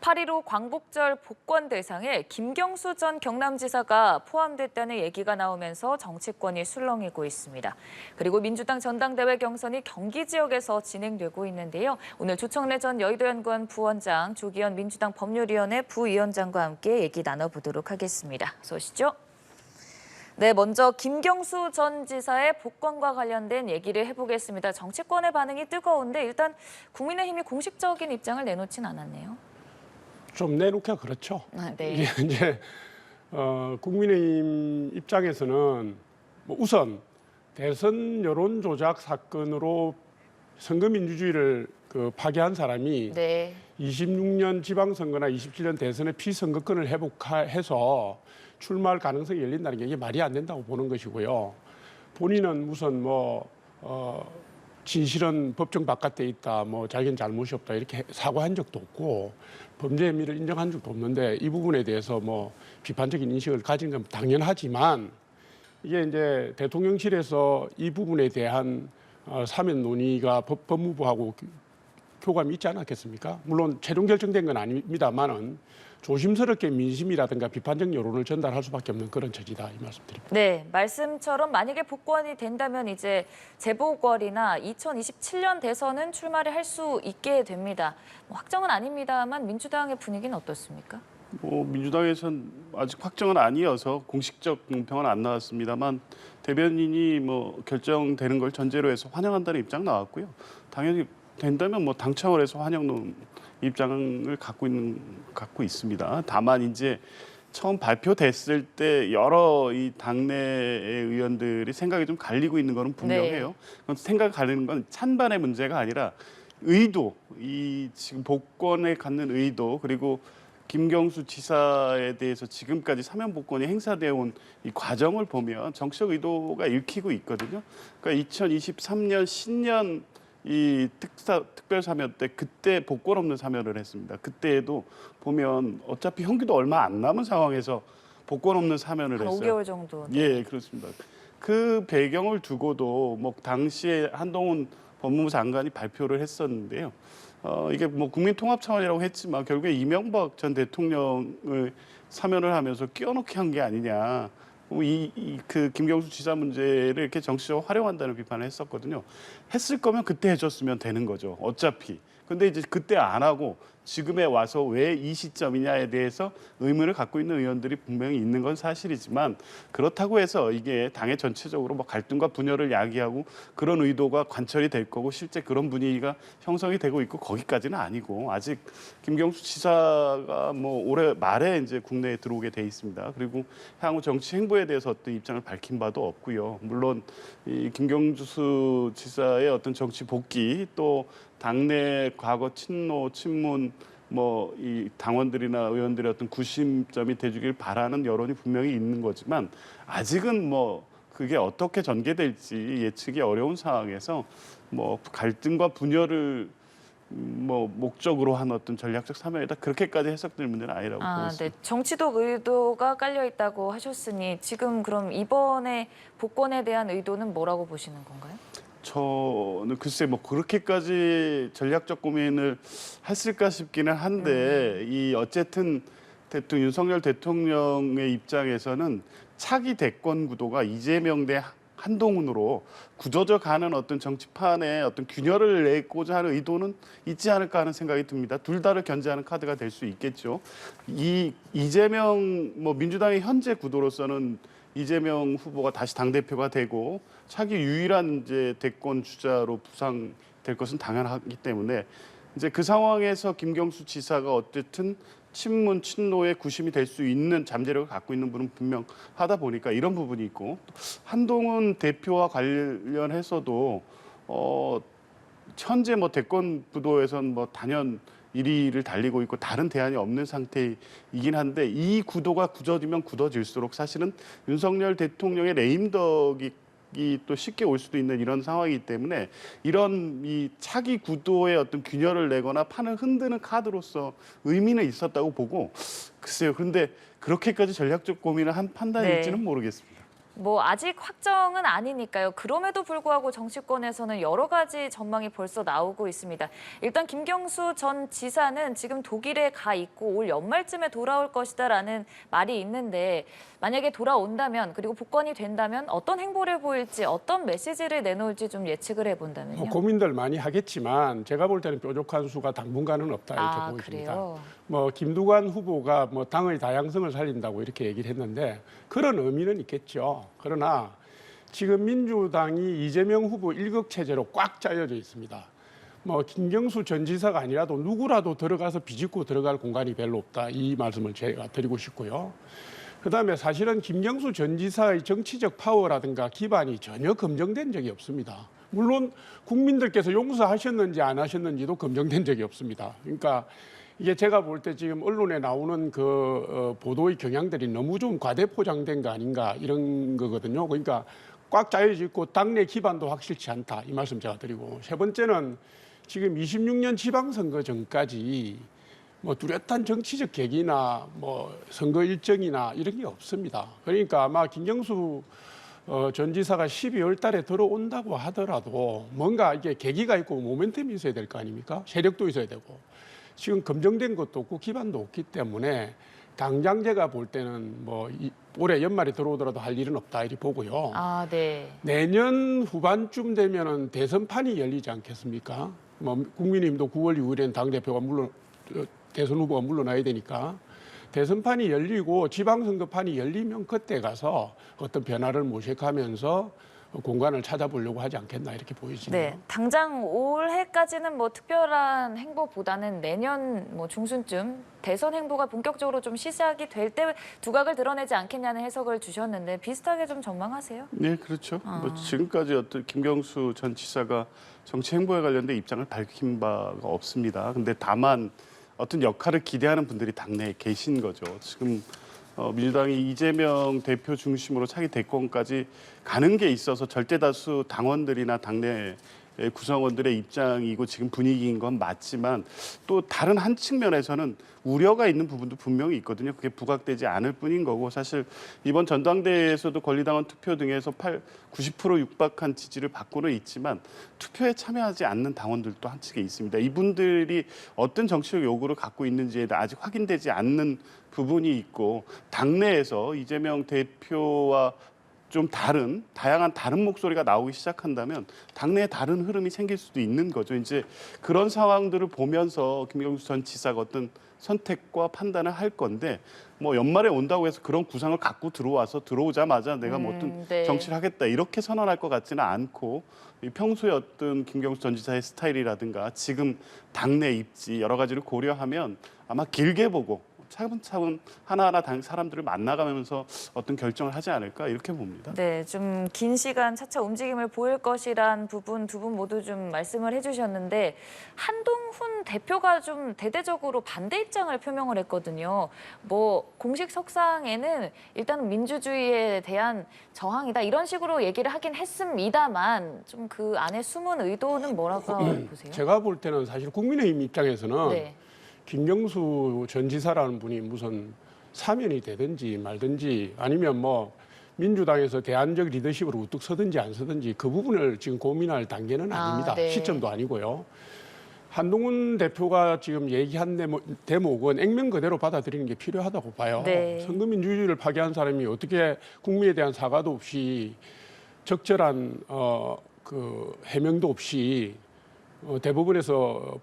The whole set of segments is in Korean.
8.15 광복절 복권 대상에 김경수 전 경남지사가 포함됐다는 얘기가 나오면서 정치권이 술렁이고 있습니다. 그리고 민주당 전당대회 경선이 경기 지역에서 진행되고 있는데요. 오늘 조청래 전 여의도연구원 부원장, 조기현 민주당 법률위원회 부위원장과 함께 얘기 나눠보도록 하겠습니다. 어서 오시죠. 네, 먼저 김경수 전 지사의 복권과 관련된 얘기를 해보겠습니다. 정치권의 반응이 뜨거운데 일단 국민의힘이 공식적인 입장을 내놓진 않았네요. 좀 내놓기가 그렇죠. 네. 이게 이제 국민의힘 입장에서는 뭐 우선 대선 여론 조작 사건으로 선거 민주주의를 파괴한 사람이 네. 26년 지방선거나 27년 대선의 피선거권을 회복해서 출마할 가능성이 열린다는 게 이게 말이 안 된다고 보는 것이고요. 본인은 우선 진실은 법정 바깥에 있다, 자기는 잘못이 없다 이렇게 사과한 적도 없고 범죄 혐의를 인정한 적도 없는데 이 부분에 대해서 비판적인 인식을 가진 건 당연하지만 이게 이제 대통령실에서 이 부분에 대한 사면 논의가 법무부하고 교감이 있지 않았겠습니까? 물론 최종 결정된 건 아닙니다만은 조심스럽게 민심이라든가 비판적 여론을 전달할 수밖에 없는 그런 처지다 이 말씀드립니다. 네, 말씀처럼 만약에 복권이 된다면 이제 재보궐이나 2027년 대선은 출마를 할 수 있게 됩니다. 확정은 아닙니다만 민주당의 분위기는 어떻습니까? 민주당에선 아직 확정은 아니어서 공식적 평은 안 나왔습니다만 대변인이 결정되는 걸 전제로 해서 환영한다는 입장 나왔고요. 당연히 된다면 당 차원에서 환영 입장을 갖고 있습니다. 다만 이제 처음 발표됐을 때 여러 이 당내의 의원들이 생각이 좀 갈리고 있는 것은 분명해요. 네. 생각이 갈리는 건 찬반의 문제가 아니라 의도, 이 지금 복권에 갖는 의도 그리고 김경수 지사에 대해서 지금까지 사면 복권이 행사되어 온 이 과정을 보면 정치적 의도가 읽히고 있거든요. 그러니까 2023년 신년 이 특별 사면 때 그때 복권 없는 사면을 했습니다. 그때에도 보면 어차피 형기도 얼마 안 남은 상황에서 복권 없는 사면을 한 했어요. 5개월 정도. 네. 예, 그렇습니다. 그 배경을 두고도 당시에 한동훈 법무부 장관이 발표를 했었는데요. 이게 국민 통합 차원이라고 했지만 결국에 이명박 전 대통령을 사면을 하면서 끼워넣기 한 게 아니냐. 그 김경수 지사 문제를 이렇게 정치적으로 활용한다는 비판을 했었거든요. 했을 거면 그때 해줬으면 되는 거죠. 어차피. 근데 이제 그때 안 하고 지금에 와서 왜 이 시점이냐에 대해서 의문을 갖고 있는 의원들이 분명히 있는 건 사실이지만 그렇다고 해서 이게 당의 전체적으로 갈등과 분열을 야기하고 그런 의도가 관철이 될 거고 실제 그런 분위기가 형성이 되고 있고 거기까지는 아니고 아직 김경수 지사가 올해 말에 이제 국내에 들어오게 돼 있습니다. 그리고 향후 정치 행보에 대해서 어떤 입장을 밝힌 바도 없고요. 물론 이 김경수 지사의 어떤 정치 복귀 또 당내 과거 친노, 친문, 이 당원들이나 의원들의 어떤 구심점이 돼주길 바라는 여론이 분명히 있는 거지만 아직은 그게 어떻게 전개될지 예측이 어려운 상황에서 갈등과 분열을 목적으로 한 어떤 전략적 사면이다 그렇게까지 해석될 문제는 아니라고 보고 있습니다. 네. 정치적 의도가 깔려 있다고 하셨으니 지금 그럼 이번에 복권에 대한 의도는 뭐라고 보시는 건가요? 저는 글쎄 그렇게까지 전략적 고민을 했을까 싶기는 한데 이 어쨌든 윤석열 대통령의 입장에서는 차기 대권 구도가 이재명 대 한동훈으로 굳어져 가는 어떤 정치판에 어떤 균열을 내고자 하는 의도는 있지 않을까 하는 생각이 듭니다. 둘 다를 견제하는 카드가 될 수 있겠죠. 이재명 민주당의 현재 구도로서는 이재명 후보가 다시 당대표가 되고 차기 유일한 이제 대권 주자로 부상될 것은 당연하기 때문에 이제 그 상황에서 김경수 지사가 어쨌든 친문 친노의 구심이 될 수 있는 잠재력을 갖고 있는 분은 분명하다 보니까 이런 부분이 있고 한동훈 대표와 관련해서도 현재 대권 구도에선 단연 1위를 달리고 있고 다른 대안이 없는 상태이긴 한데 이 구도가 굳어지면 굳어질수록 사실은 윤석열 대통령의 레임덕이 또 쉽게 올 수도 있는 이런 상황이기 때문에 이런 이 차기 구도의 어떤 균열을 내거나 판을 흔드는 카드로서 의미는 있었다고 보고 글쎄요. 그런데 그렇게까지 전략적 고민을 한 판단일지는 모르겠습니다. 뭐 아직 확정은 아니니까요. 그럼에도 불구하고 정치권에서는 여러 가지 전망이 벌써 나오고 있습니다. 일단 김경수 전 지사는 지금 독일에 가 있고 올 연말쯤에 돌아올 것이다라는 말이 있는데 만약에 돌아온다면 그리고 복권이 된다면 어떤 행보를 보일지 어떤 메시지를 내놓을지 좀 예측을 해본다면요. 고민들 많이 하겠지만 제가 볼 때는 뾰족한 수가 당분간은 없다 이렇게 보입니다. 그래요? 뭐 김두관 후보가 뭐 당의 다양성을 살린다고 이렇게 얘기를 했는데 그런 의미는 있겠죠. 그러나 지금 민주당이 이재명 후보 일극 체제로 꽉 짜여져 있습니다. 뭐 김경수 전 지사가 아니라도 누구라도 들어가서 비집고 들어갈 공간이 별로 없다. 이 말씀을 제가 드리고 싶고요. 그다음에 사실은 김경수 전 지사의 정치적 파워라든가 기반이 전혀 검증된 적이 없습니다. 물론 국민들께서 용서하셨는지 안 하셨는지도 검증된 적이 없습니다. 그러니까 이게 제가 볼 때 지금 언론에 나오는 그 보도의 경향들이 너무 좀 과대 포장된 거 아닌가 이런 거거든요. 그러니까 꽉 짜여져 있고 당내 기반도 확실치 않다. 이 말씀 제가 드리고 세 번째는 지금 26년 지방선거 전까지 뭐 뚜렷한 정치적 계기나 뭐 선거 일정이나 이런 게 없습니다. 그러니까 아마 김경수 전 지사가 12월 달에 들어온다고 하더라도 뭔가 이게 계기가 있고 모멘텀이 있어야 될 거 아닙니까? 세력도 있어야 되고. 지금 검증된 것도 없고 기반도 없기 때문에 당장 제가 볼 때는 뭐 올해 연말에 들어오더라도 할 일은 없다 이렇게 보고요. 네. 내년 후반쯤 되면은 대선판이 열리지 않겠습니까? 뭐 국민의힘도 9월 이후에는 당대표가 대선 후보가 물러나야 되니까 대선판이 열리고 지방선거판이 열리면 그때 가서 어떤 변화를 모색하면서 공간을 찾아보려고 하지 않겠나 이렇게 보이시네요. 네, 당장 올해까지는 뭐 특별한 행보보다는 내년 뭐 중순쯤 대선 행보가 본격적으로 좀 시작이 될 때 두각을 드러내지 않겠냐는 해석을 주셨는데 비슷하게 좀 전망하세요? 네, 그렇죠. 뭐 지금까지 어떤 김경수 전 지사가 정치 행보에 관련된 입장을 밝힌 바가 없습니다. 근데 다만 어떤 역할을 기대하는 분들이 당내에 계신 거죠. 지금 민주당이 이재명 대표 중심으로 차기 대권까지 가는 게 있어서 절대다수 당원들이나 당내 구성원들의 입장이고 지금 분위기인 건 맞지만 또 다른 한 측면에서는 우려가 있는 부분도 분명히 있거든요. 그게 부각되지 않을 뿐인 거고 사실 이번 전당대회에서도 권리당원 투표 등에서 90% 육박한 지지를 받고는 있지만 투표에 참여하지 않는 당원들도 한 측에 있습니다. 이분들이 어떤 정치적 요구를 갖고 있는지에 아직 확인되지 않는 부분이 있고 당내에서 이재명 대표와 좀 다양한 다른 목소리가 나오기 시작한다면 당내에 다른 흐름이 생길 수도 있는 거죠. 이제 그런 상황들을 보면서 김경수 전 지사가 어떤 선택과 판단을 할 건데 뭐 연말에 온다고 해서 그런 구상을 갖고 들어오자마자 내가 뭐 어떤 네. 정치를 하겠다 이렇게 선언할 것 같지는 않고 평소에 어떤 김경수 전 지사의 스타일이라든가 지금 당내 입지 여러 가지를 고려하면 아마 길게 보고 차분차분 하나하나 사람들을 만나가면서 어떤 결정을 하지 않을까 이렇게 봅니다. 네, 좀 긴 시간 차차 움직임을 보일 것이란 부분 두 분 모두 좀 말씀을 해주셨는데 한동훈 대표가 좀 대대적으로 반대 입장을 표명을 했거든요. 뭐 공식 석상에는 일단 민주주의에 대한 저항이다 이런 식으로 얘기를 하긴 했습니다만 좀 그 안에 숨은 의도는 뭐라고 보세요? 제가 볼 때는 사실 국민의힘 입장에서는 네. 김경수 전 지사라는 분이 무슨 사면이 되든지 말든지 아니면 뭐 민주당에서 대안적 리더십으로 우뚝 서든지 안 서든지 그 부분을 지금 고민할 단계는 아닙니다. 네. 시점도 아니고요. 한동훈 대표가 지금 얘기한 대목은 액면 그대로 받아들이는 게 필요하다고 봐요. 네. 선거민주주의를 파괴한 사람이 어떻게 국민에 대한 사과도 없이 적절한 그 해명도 없이 대법원에서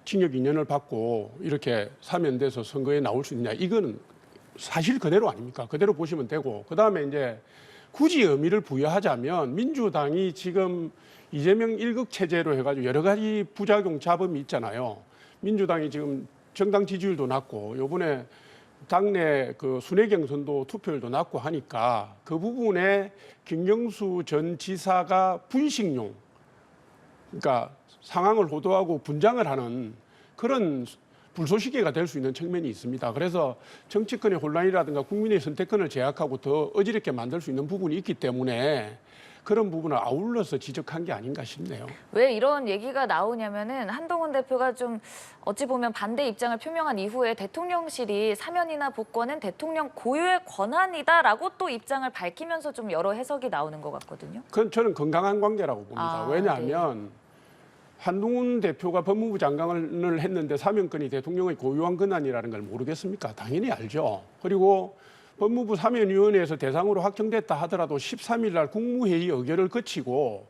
징역 2년을 받고 이렇게 사면돼서 선거에 나올 수 있냐 이거는 사실 그대로 아닙니까? 그대로 보시면 되고 그다음에 이제 굳이 의미를 부여하자면 민주당이 지금 이재명 일극 체제로 해가지고 여러 가지 부작용 잡음이 있잖아요. 민주당이 지금 정당 지지율도 낮고 요번에 당내 그 순회 경선도 투표율도 낮고 하니까 그 부분에 김경수 전 지사가 분식용 그러니까 상황을 호도하고 분장을 하는 그런 불쏘시개가 될 수 있는 측면이 있습니다. 그래서 정치권의 혼란이라든가 국민의 선택권을 제약하고 더 어지럽게 만들 수 있는 부분이 있기 때문에 그런 부분을 아울러서 지적한 게 아닌가 싶네요. 왜 이런 얘기가 나오냐면은 한동훈 대표가 좀 어찌 보면 반대 입장을 표명한 이후에 대통령실이 사면이나 복권은 대통령 고유의 권한이다라고 또 입장을 밝히면서 좀 여러 해석이 나오는 것 같거든요. 그건 저는 건강한 관계라고 봅니다. 아, 왜냐하면 한동훈 대표가 법무부 장관을 했는데 사면권이 대통령의 고유한 권한이라는 걸 모르겠습니까? 당연히 알죠. 그리고 법무부 사면위원회에서 대상으로 확정됐다 하더라도 13일 날 국무회의 의결을 거치고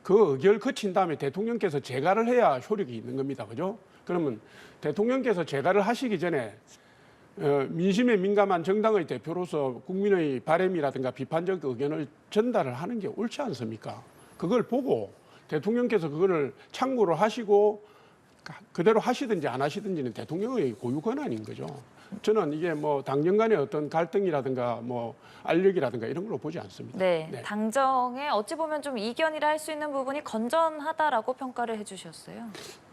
그 의결을 거친 다음에 대통령께서 재가를 해야 효력이 있는 겁니다. 그죠? 그러면 대통령께서 재가를 하시기 전에 민심에 민감한 정당의 대표로서 국민의 바람이라든가 비판적 의견을 전달을 하는 게 옳지 않습니까? 그걸 보고 대통령께서 그거를 참고를 하시고 그대로 하시든지 안 하시든지는 대통령의 고유 권한인 거죠. 저는 이게 뭐 당정 간의 어떤 갈등이라든가 뭐 알력이라든가 이런 걸로 보지 않습니다. 네, 당정에 어찌 보면 좀 이견이라 할 수 있는 부분이 건전하다라고 평가를 해주셨어요.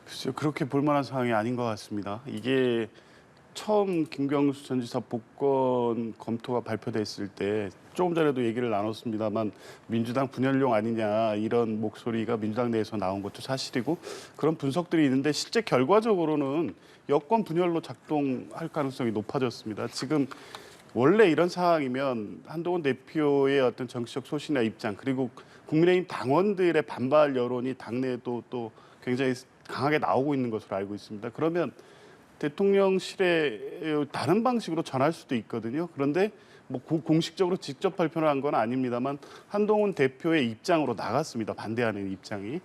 글쎄요, 그렇게 볼 만한 상황이 아닌 것 같습니다. 이게 처음 김경수 전 지사 복권 검토가 발표됐을 때 조금 전에도 얘기를 나눴습니다만 민주당 분열용 아니냐 이런 목소리가 민주당 내에서 나온 것도 사실이고 그런 분석들이 있는데 실제 결과적으로는 여권 분열로 작동할 가능성이 높아졌습니다. 지금 원래 이런 상황이면 한동훈 대표의 어떤 정치적 소신이나 입장 그리고 국민의힘 당원들의 반발 여론이 당내에도 또 굉장히 강하게 나오고 있는 것으로 알고 있습니다. 그러면 대통령실에 다른 방식으로 전할 수도 있거든요. 그런데 뭐 공식적으로 직접 발표를 한 건 아닙니다만 한동훈 대표의 입장으로 나갔습니다. 반대하는 입장이.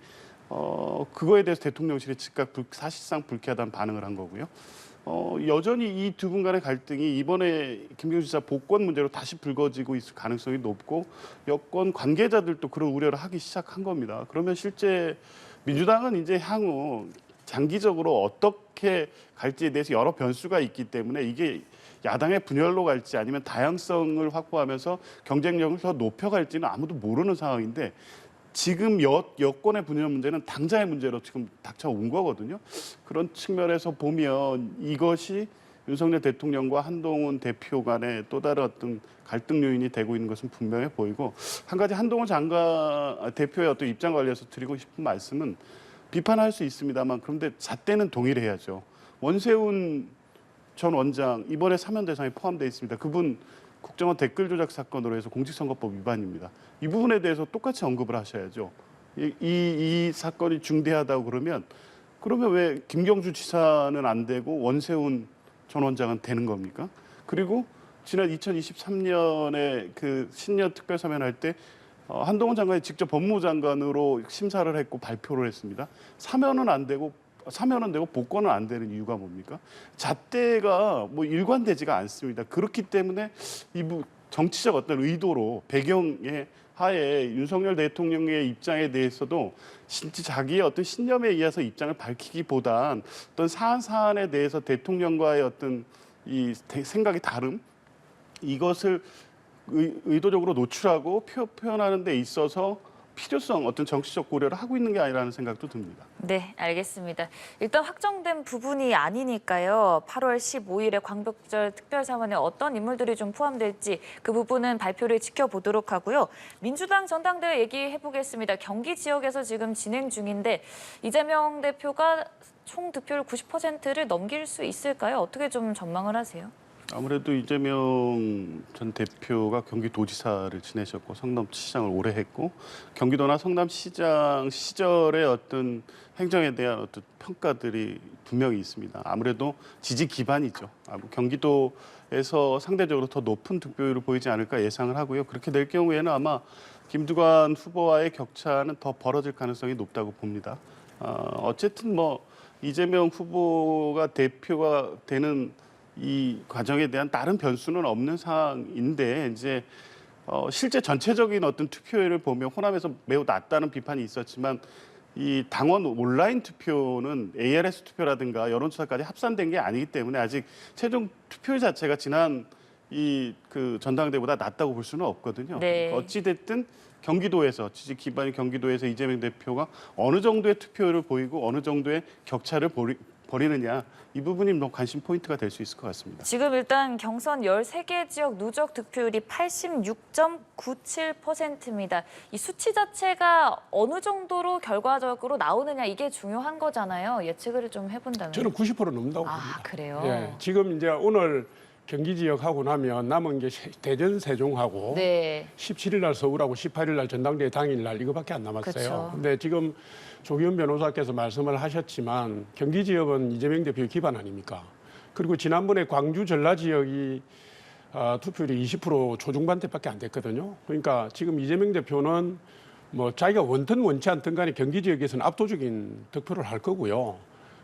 그거에 대해서 대통령실이 즉각 사실상 불쾌하다는 반응을 한 거고요. 여전히 이 두 분 간의 갈등이 이번에 김경수 지사 복권 문제로 다시 불거지고 있을 가능성이 높고 여권 관계자들도 그런 우려를 하기 시작한 겁니다. 그러면 실제 민주당은 이제 향후 장기적으로 어떻게 갈지에 대해서 여러 변수가 있기 때문에 이게 야당의 분열로 갈지 아니면 다양성을 확보하면서 경쟁력을 더 높여갈지는 아무도 모르는 상황인데 지금 여권의 분열 문제는 당장의 문제로 지금 닥쳐온 거거든요. 그런 측면에서 보면 이것이 윤석열 대통령과 한동훈 대표 간의 또 다른 어떤 갈등 요인이 되고 있는 것은 분명해 보이고 한 가지 한동훈 대표의 어떤 입장 관련해서 드리고 싶은 말씀은 비판할 수 있습니다만 그런데 잣대는 동일해야죠. 원세훈 전 원장 이번에 사면 대상에 포함되어 있습니다. 그분 국정원 댓글 조작 사건으로 해서 공직선거법 위반입니다. 이 부분에 대해서 똑같이 언급을 하셔야죠. 이 사건이 중대하다고 그러면 왜 김경수 지사는 안 되고 원세훈 전 원장은 되는 겁니까? 그리고 지난 2023년에 그 신년 특별사면할 때 한동훈 장관이 직접 법무부 장관으로 심사를 했고 발표를 했습니다. 사면은 되고 복권은 안 되는 이유가 뭡니까? 잣대가 뭐 일관되지가 않습니다. 그렇기 때문에 정치적 어떤 의도로 배경에 하에 윤석열 대통령의 입장에 대해서도 진짜 자기의 어떤 신념에 의해서 입장을 밝히기보단 어떤 사안에 대해서 대통령과의 어떤 이 생각이 다름 이것을 의도적으로 노출하고 표현하는 데 있어서 필요성, 어떤 정치적 고려를 하고 있는 게 아니라는 생각도 듭니다. 네, 알겠습니다. 일단 확정된 부분이 아니니까요. 8월 15일에 광복절 특별사면에 어떤 인물들이 좀 포함될지 그 부분은 발표를 지켜보도록 하고요. 민주당 전당대회 얘기해보겠습니다. 경기 지역에서 지금 진행 중인데 이재명 대표가 총 득표율 90%를 넘길 수 있을까요? 어떻게 좀 전망을 하세요? 아무래도 이재명 전 대표가 경기도지사를 지내셨고 성남시장을 오래 했고 경기도나 성남시장 시절의 어떤 행정에 대한 어떤 평가들이 분명히 있습니다. 아무래도 지지 기반이죠. 경기도에서 상대적으로 더 높은 득표율을 보이지 않을까 예상을 하고요. 그렇게 될 경우에는 아마 김두관 후보와의 격차는 더 벌어질 가능성이 높다고 봅니다. 어쨌든 뭐 이재명 후보가 대표가 되는 이 과정에 대한 다른 변수는 없는 상황인데 이제 실제 전체적인 어떤 투표율을 보면 호남에서 매우 낮다는 비판이 있었지만 이 당원 온라인 투표는 ARS 투표라든가 여론조사까지 합산된 게 아니기 때문에 아직 최종 투표율 자체가 지난 그 전당대회보다 낮다고 볼 수는 없거든요. 네. 어찌 됐든 경기도에서 지지 기반이 경기도에서 이재명 대표가 어느 정도의 투표율을 보이고 어느 정도의 격차를 버리느냐 이 부분이 뭐 관심 포인트가 될 수 있을 것 같습니다. 지금 일단 경선 13개 지역 누적 득표율이 86.97%입니다. 이 수치 자체가 어느 정도로 결과적으로 나오느냐 이게 중요한 거잖아요. 예측을 좀 해본다면. 저는 90% 넘는다고 봅니다. 그래요? 예, 지금 이제 오늘 경기 지역 하고 나면 남은 게 대전 세종하고 네. 17일 날 서울하고 18일 날 전당대회 당일 날 이거밖에 안 남았어요. 그쵸. 근데 지금 조기현 변호사께서 말씀을 하셨지만 경기 지역은 이재명 대표의 기반 아닙니까? 그리고 지난번에 광주 전라 지역이 투표율이 20% 초중반대밖에 안 됐거든요. 그러니까 지금 이재명 대표는 뭐 자기가 원든 원치 않든 간에 경기 지역에서는 압도적인 득표를 할 거고요.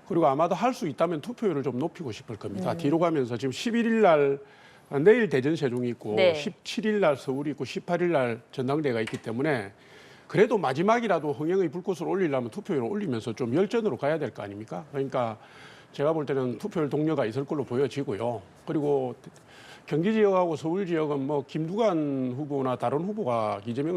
그리고 아마도 할 수 있다면 투표율을 좀 높이고 싶을 겁니다. 뒤로 가면서 지금 11일 날 내일 대전 세종이 있고 네. 17일 날 서울이 있고 18일 날 전당대회가 있기 때문에 그래도 마지막이라도 흥행의 불꽃을 올리려면 투표율을 올리면서 좀 열전으로 가야 될 거 아닙니까? 그러니까 제가 볼 때는 투표율 동료가 있을 걸로 보여지고요. 그리고 경기 지역하고 서울 지역은 뭐 김두관 후보나 다른 후보가 이재명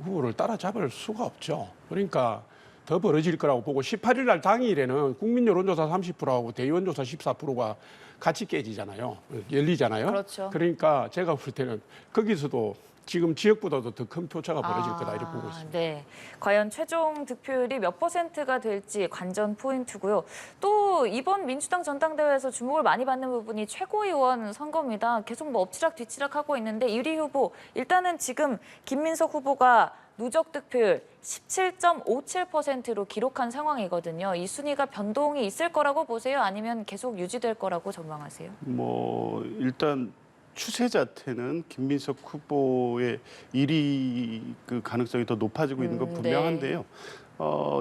후보를 따라잡을 수가 없죠. 그러니까 더 벌어질 거라고 보고 18일 날 당일에는 국민 여론조사 30%하고 대의원 조사 14%가 같이 깨지잖아요. 열리잖아요. 그렇죠. 그러니까 제가 볼 때는 거기서도 지금 지역보다도 더 큰 표차가 벌어질 거다 이렇게 보고 있습니다. 네. 과연 최종 득표율이 몇 %가 될지 관전 포인트고요. 또 이번 민주당 전당대회에서 주목을 많이 받는 부분이 최고위원 선거입니다. 계속 뭐 엎치락 뒤치락 하고 있는데 1위 후보 일단은 지금 김민석 후보가 누적 득표율 17.57%로 기록한 상황이거든요. 이 순위가 변동이 있을 거라고 보세요? 아니면 계속 유지될 거라고 전망하세요? 뭐 일단 추세 자체는 김민석 후보의 1위 그 가능성이 더 높아지고 있는 건 분명한데요.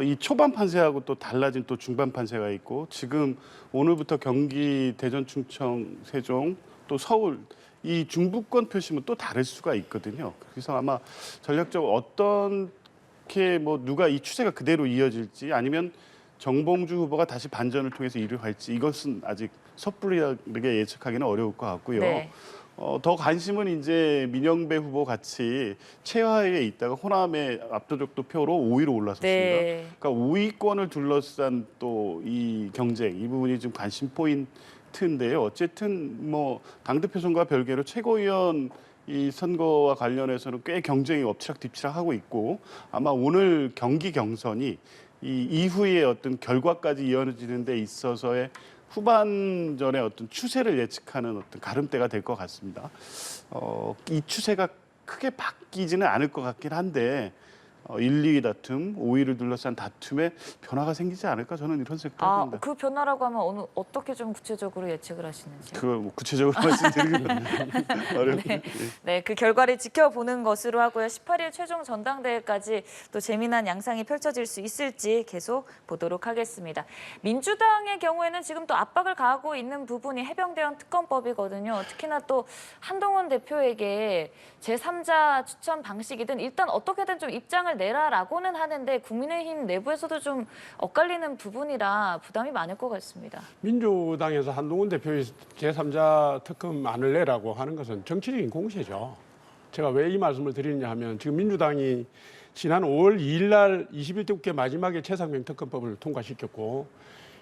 이 초반 판세하고 또 달라진 또 중반 판세가 있고 지금 오늘부터 경기, 대전, 충청, 세종 또 서울 이 중부권 표심은 또 다를 수가 있거든요. 그래서 아마 전략적으로 어떻게 뭐 누가 이 추세가 그대로 이어질지 아니면 정봉주 후보가 다시 반전을 통해서 1위를 할지 이것은 아직 섣부르게 예측하기는 어려울 것 같고요. 네. 더 관심은 이제 민영배 후보 같이 최하위에 있다가 호남의 압도적 득표로 5위로 올라섰습니다. 네. 그러니까 5위권을 둘러싼 또 이 경쟁 이 부분이 좀 관심 포인트인데요. 어쨌든 뭐 당대표 선거와 별개로 최고위원 이 선거와 관련해서는 꽤 경쟁이 엎치락 뒤치락 하고 있고 아마 오늘 경기 경선이 이 이후의 어떤 결과까지 이어지는 데 있어서의 후반전의 어떤 추세를 예측하는 어떤 가름대가 될 것 같습니다. 이 추세가 크게 바뀌지는 않을 것 같긴 한데 1, 2위 다툼, 5위를 둘러싼 다툼에 변화가 생기지 않을까 저는 이런 생각을 합니다. 그 변화라고 하면 어떻게 좀 구체적으로 예측을 하시는지? 그걸 뭐 구체적으로 말씀드리기는 어렵네요. 네, 그 결과를 지켜보는 것으로 하고요. 18일 최종 전당대회까지 또 재미난 양상이 펼쳐질 수 있을지 계속 보도록 하겠습니다. 민주당의 경우에는 지금 또 압박을 가하고 있는 부분이 해병대원 특검법이거든요. 특히나 또 한동훈 대표에게 제3자 추천 방식이든 일단 어떻게든 좀 입장을 내라라고는 하는데 국민의힘 내부에서도 좀 엇갈리는 부분이라 부담이 많을 것 같습니다. 민주당에서 한동훈 대표의 제3자 특검 안을 내라고 하는 것은 정치적인 공세죠. 제가 왜 이 말씀을 드리느냐 하면 지금 민주당이 지난 5월 2일 날 21대 국회 마지막에 최상병 특검법을 통과시켰고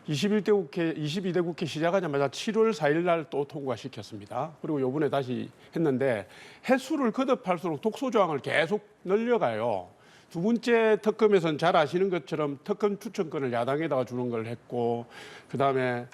22대 국회 시작하자마자 7월 4일 날 또 통과시켰습니다. 그리고 이번에 다시 했는데 횟수를 거듭할수록 독소조항을 계속 늘려가요. 두 번째 특검에서는 잘 아시는 것처럼 특검 추천권을 야당에다가 주는 걸 했고 그다음에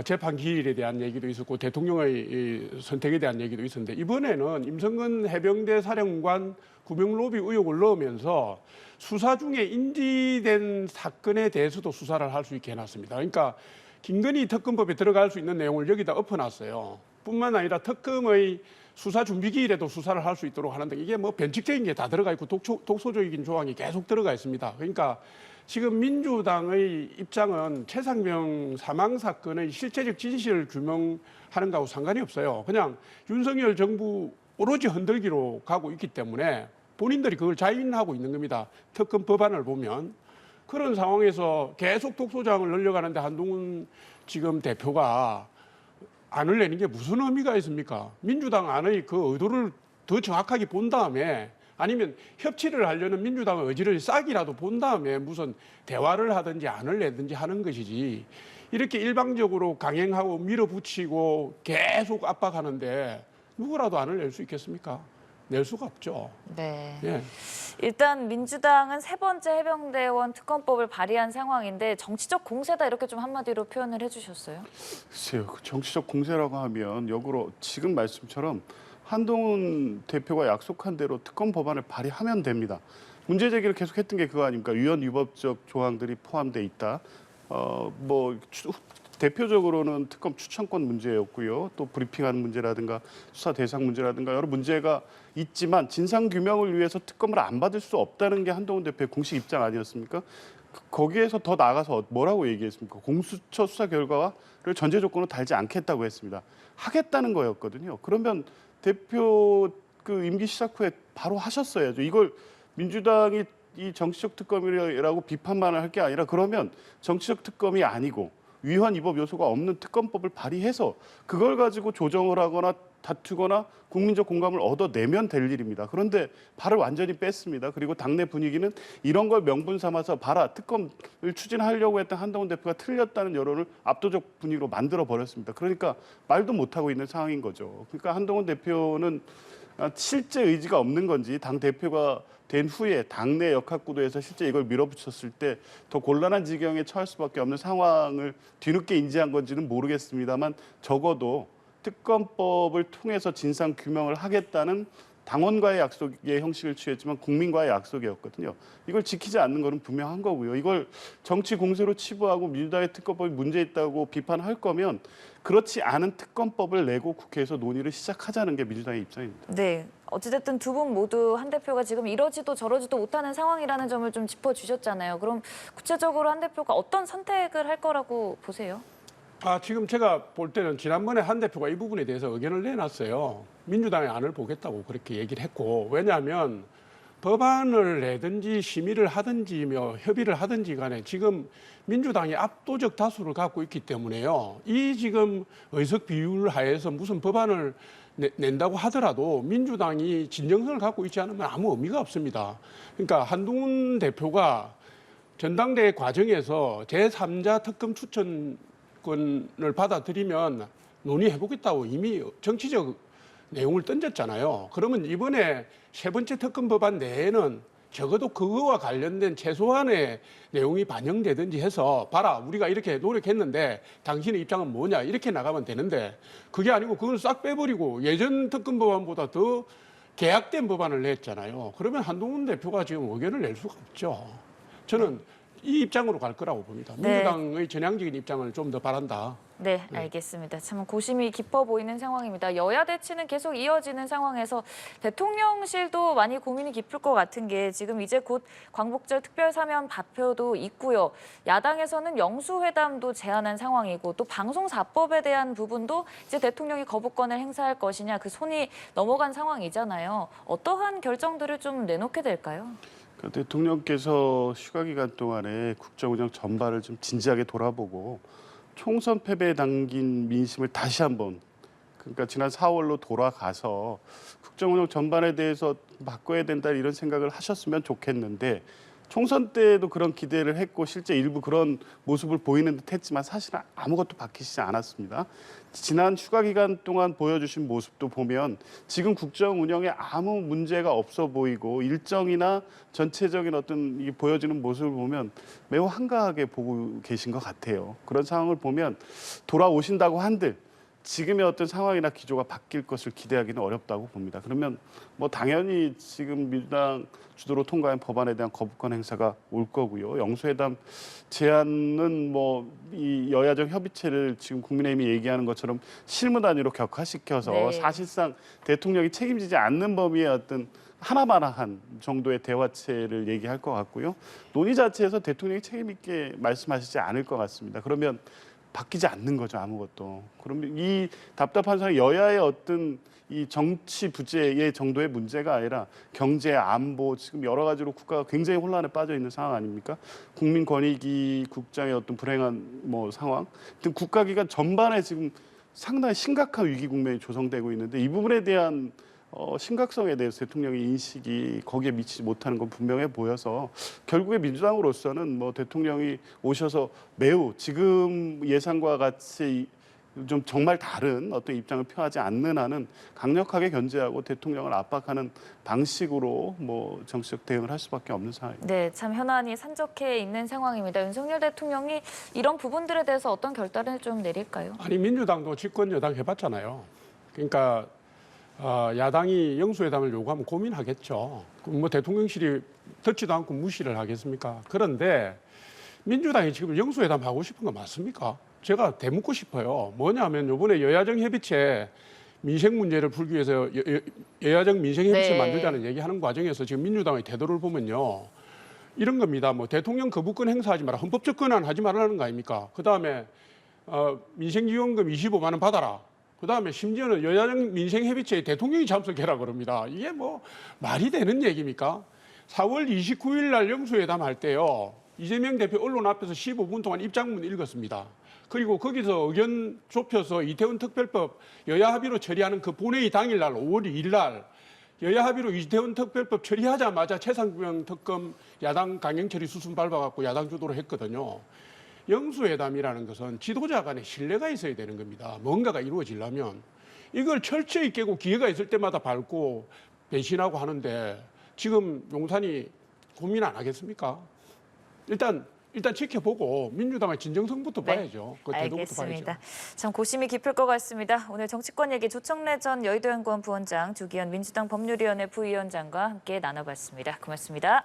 재판 기일에 대한 얘기도 있었고 대통령의 선택에 대한 얘기도 있었는데 이번에는 임성근 해병대 사령관 구명 로비 의혹을 넣으면서 수사 중에 인지된 사건에 대해서도 수사를 할 수 있게 해놨습니다. 그러니까 김건희 특검법에 들어갈 수 있는 내용을 여기다 엎어놨어요. 뿐만 아니라 특검의 수사 준비 기일에도 수사를 할 수 있도록 하는데 이게 뭐 변칙적인 게 다 들어가 있고 독소적인 조항이 계속 들어가 있습니다. 그러니까 지금 민주당의 입장은 최상병 사망 사건의 실체적 진실을 규명하는 거하고 상관이 없어요. 그냥 윤석열 정부 오로지 흔들기로 가고 있기 때문에 본인들이 그걸 자인하고 있는 겁니다. 특검 법안을 보면. 그런 상황에서 계속 독소조항을 늘려가는데 한동훈 지금 대표가 안을 내는 게 무슨 의미가 있습니까? 민주당 안의 그 의도를 더 정확하게 본 다음에 아니면 협치를 하려는 민주당의 의지를 싹이라도 본 다음에 무슨 대화를 하든지 안을 내든지 하는 것이지 이렇게 일방적으로 강행하고 밀어붙이고 계속 압박하는데 누구라도 안을 낼 수 있겠습니까? 낼 수가 없죠. 네. 예. 일단 민주당은 세 번째 해병대원 특검법을 발의한 상황인데 정치적 공세다 이렇게 좀 한마디로 표현을 해주셨어요. 글쎄요, 그 정치적 공세라고 하면 역으로 지금 말씀처럼 한동훈 대표가 약속한 대로 특검 법안을 발의하면 됩니다. 문제 제기를 계속했던 게 그거 아닙니까? 위헌 위법적 조항들이 포함돼 있다. 대표적으로는 특검 추천권 문제였고요. 또 브리핑하는 문제라든가 수사 대상 문제라든가 여러 문제가 있지만 진상 규명을 위해서 특검을 안 받을 수 없다는 게 한동훈 대표의 공식 입장 아니었습니까? 거기에서 더 나아가서 뭐라고 얘기했습니까? 공수처 수사 결과를 전제 조건으로 달지 않겠다고 했습니다. 하겠다는 거였거든요. 그러면 대표 그 임기 시작 후에 바로 하셨어야죠. 이걸 민주당이 이 정치적 특검이라고 비판만 할 게 아니라 그러면 정치적 특검이 아니고 위헌 위법 요소가 없는 특검법을 발의해서 그걸 가지고 조정을 하거나 다투거나 국민적 공감을 얻어내면 될 일입니다. 그런데 발을 완전히 뺐습니다. 그리고 당내 분위기는 이런 걸 명분 삼아서 봐라 특검을 추진하려고 했던 한동훈 대표가 틀렸다는 여론을 압도적 분위기로 만들어 버렸습니다. 그러니까 말도 못하고 있는 상황인 거죠. 그러니까 한동훈 대표는 실제 의지가 없는 건지 당 대표가 된 후에 당내 역학구도에서 실제 이걸 밀어붙였을 때 더 곤란한 지경에 처할 수밖에 없는 상황을 뒤늦게 인지한 건지는 모르겠습니다만 적어도 특검법을 통해서 진상 규명을 하겠다는 당원과의 약속의 형식을 취했지만 국민과의 약속이었거든요. 이걸 지키지 않는 것은 분명한 거고요. 이걸 정치 공세로 치부하고 민주당의 특검법이 문제 있다고 비판할 거면 그렇지 않은 특검법을 내고 국회에서 논의를 시작하자는 게 민주당의 입장입니다. 네. 어찌됐든 두 분 모두 한 대표가 지금 이러지도 저러지도 못하는 상황이라는 점을 좀 짚어주셨잖아요. 그럼 구체적으로 한 대표가 어떤 선택을 할 거라고 보세요? 지금 제가 볼 때는 지난번에 한 대표가 이 부분에 대해서 의견을 내놨어요. 민주당의 안을 보겠다고 그렇게 얘기를 했고, 왜냐하면 법안을 내든지 심의를 하든지 협의를 하든지 간에 지금 민주당이 압도적 다수를 갖고 있기 때문에요. 이 지금 의석 비율 하에서 무슨 법안을 낸다고 하더라도 민주당이 진정성을 갖고 있지 않으면 아무 의미가 없습니다. 그러니까 한동훈 대표가 전당대회 과정에서 제3자 특검 추천권을 받아들이면 논의해보겠다고 이미 정치적 내용을 던졌잖아요. 그러면 이번에 세 번째 특검 법안 내에는 적어도 그거와 관련된 최소한의 내용이 반영되든지 해서 봐라 우리가 이렇게 노력했는데 당신의 입장은 뭐냐 이렇게 나가면 되는데 그게 아니고 그걸 싹 빼버리고 예전 특검 법안보다 더 계약된 법안을 냈잖아요. 그러면 한동훈 대표가 지금 의견을 낼 수가 없죠. 저는 이 입장으로 갈 거라고 봅니다. 네. 민주당의 전향적인 입장을 좀 더 바란다. 네, 알겠습니다. 참 고심이 깊어 보이는 상황입니다. 여야 대치는 계속 이어지는 상황에서 대통령실도 많이 고민이 깊을 것 같은 게 지금 이제 곧 광복절 특별사면 발표도 있고요. 야당에서는 영수회담도 제안한 상황이고 또 방송사법에 대한 부분도 이제 대통령이 거부권을 행사할 것이냐 그 손이 넘어간 상황이잖아요. 어떠한 결정들을 좀 내놓게 될까요? 대통령께서 휴가 기간 동안에 국정 운영 전반을 좀 진지하게 돌아보고 총선 패배에 담긴 민심을 다시 한번 그러니까 지난 4월로 돌아가서 국정 운영 전반에 대해서 바꿔야 된다 이런 생각을 하셨으면 좋겠는데 총선 때도 그런 기대를 했고 실제 일부 그런 모습을 보이는 듯 했지만 사실은 아무것도 바뀌지 않았습니다. 지난 휴가 기간 동안 보여주신 모습도 보면 지금 국정 운영에 아무 문제가 없어 보이고 일정이나 전체적인 어떤 이 보여지는 모습을 보면 매우 한가하게 보고 계신 것 같아요. 그런 상황을 보면 돌아오신다고 한들 지금의 어떤 상황이나 기조가 바뀔 것을 기대하기는 어렵다고 봅니다. 그러면 뭐 당연히 지금 민주당 주도로 통과한 법안에 대한 거부권 행사가 올 거고요. 영수회담 제안은 뭐 이 여야적 협의체를 지금 국민의힘이 얘기하는 것처럼 실무 단위로 격화시켜서 네. 사실상 대통령이 책임지지 않는 범위의 어떤 하나마나한 정도의 대화체를 얘기할 것 같고요. 논의 자체에서 대통령이 책임 있게 말씀하시지 않을 것 같습니다. 그러면 바뀌지 않는 거죠, 아무것도. 그러면 이 답답한 상황, 여야의 어떤 이 정치 부재의 정도의 문제가 아니라 경제, 안보, 지금 여러 가지로 국가가 굉장히 혼란에 빠져 있는 상황 아닙니까? 국민권익위 국장의 어떤 불행한 뭐 상황 등 국가기관 전반에 지금 상당히 심각한 위기 국면이 조성되고 있는데 이 부분에 대한 심각성에 대해서 대통령의 인식이 거기에 미치지 못하는 건 분명해 보여서 결국에 민주당으로서는 뭐 대통령이 오셔서 매우 지금 예상과 같이 좀 정말 다른 어떤 입장을 표하지 않는 한은 강력하게 견제하고 대통령을 압박하는 방식으로 뭐 정치적 대응을 할 수밖에 없는 상황입니다. 네, 참 현안이 산적해 있는 상황입니다. 윤석열 대통령이 이런 부분들에 대해서 어떤 결단을 좀 내릴까요? 아니 민주당도 집권 여당 해봤잖아요. 그러니까 야당이 영수회담을 요구하면 고민하겠죠. 그럼 뭐 대통령실이 듣지도 않고 무시를 하겠습니까? 그런데 민주당이 지금 영수회담 하고 싶은 거 맞습니까? 제가 대묻고 싶어요. 뭐냐면 이번에 여야정 협의체 민생 문제를 풀기 위해서 여야정 민생 협의체 네. 만들자는 얘기하는 과정에서 지금 민주당의 태도를 보면요. 이런 겁니다. 뭐 대통령 거부권 행사하지 마라. 헌법적 권한 하지 말라는 거 아닙니까? 그다음에 민생지원금 25만 원 받아라. 그다음에 심지어는 여야정 민생협의체에 대통령이 참석해라 그럽니다. 이게 뭐 말이 되는 얘기입니까? 4월 29일 날 영수회담 할 때요. 이재명 대표 언론 앞에서 15분 동안 입장문 읽었습니다. 그리고 거기서 의견 좁혀서 이태원 특별법 여야 합의로 처리하는 그 본회의 당일 날 5월 2일 날 여야 합의로 이태원 특별법 처리하자마자 최상병 특검 야당 강행처리 수순 밟아갖고 야당 주도로 했거든요. 영수회담이라는 것은 지도자 간에 신뢰가 있어야 되는 겁니다. 뭔가가 이루어지려면 이걸 철저히 깨고 기회가 있을 때마다 밟고 배신하고 하는데 지금 용산이 고민 안 하겠습니까? 일단 지켜보고 민주당의 진정성부터 봐야죠. 그 태도부터 알겠습니다. 봐야죠. 참 고심이 깊을 것 같습니다. 오늘 정치권 얘기 조청래 전 여의도 연구원 부원장, 주기현 민주당 법률위원회 부위원장과 함께 나눠봤습니다. 고맙습니다.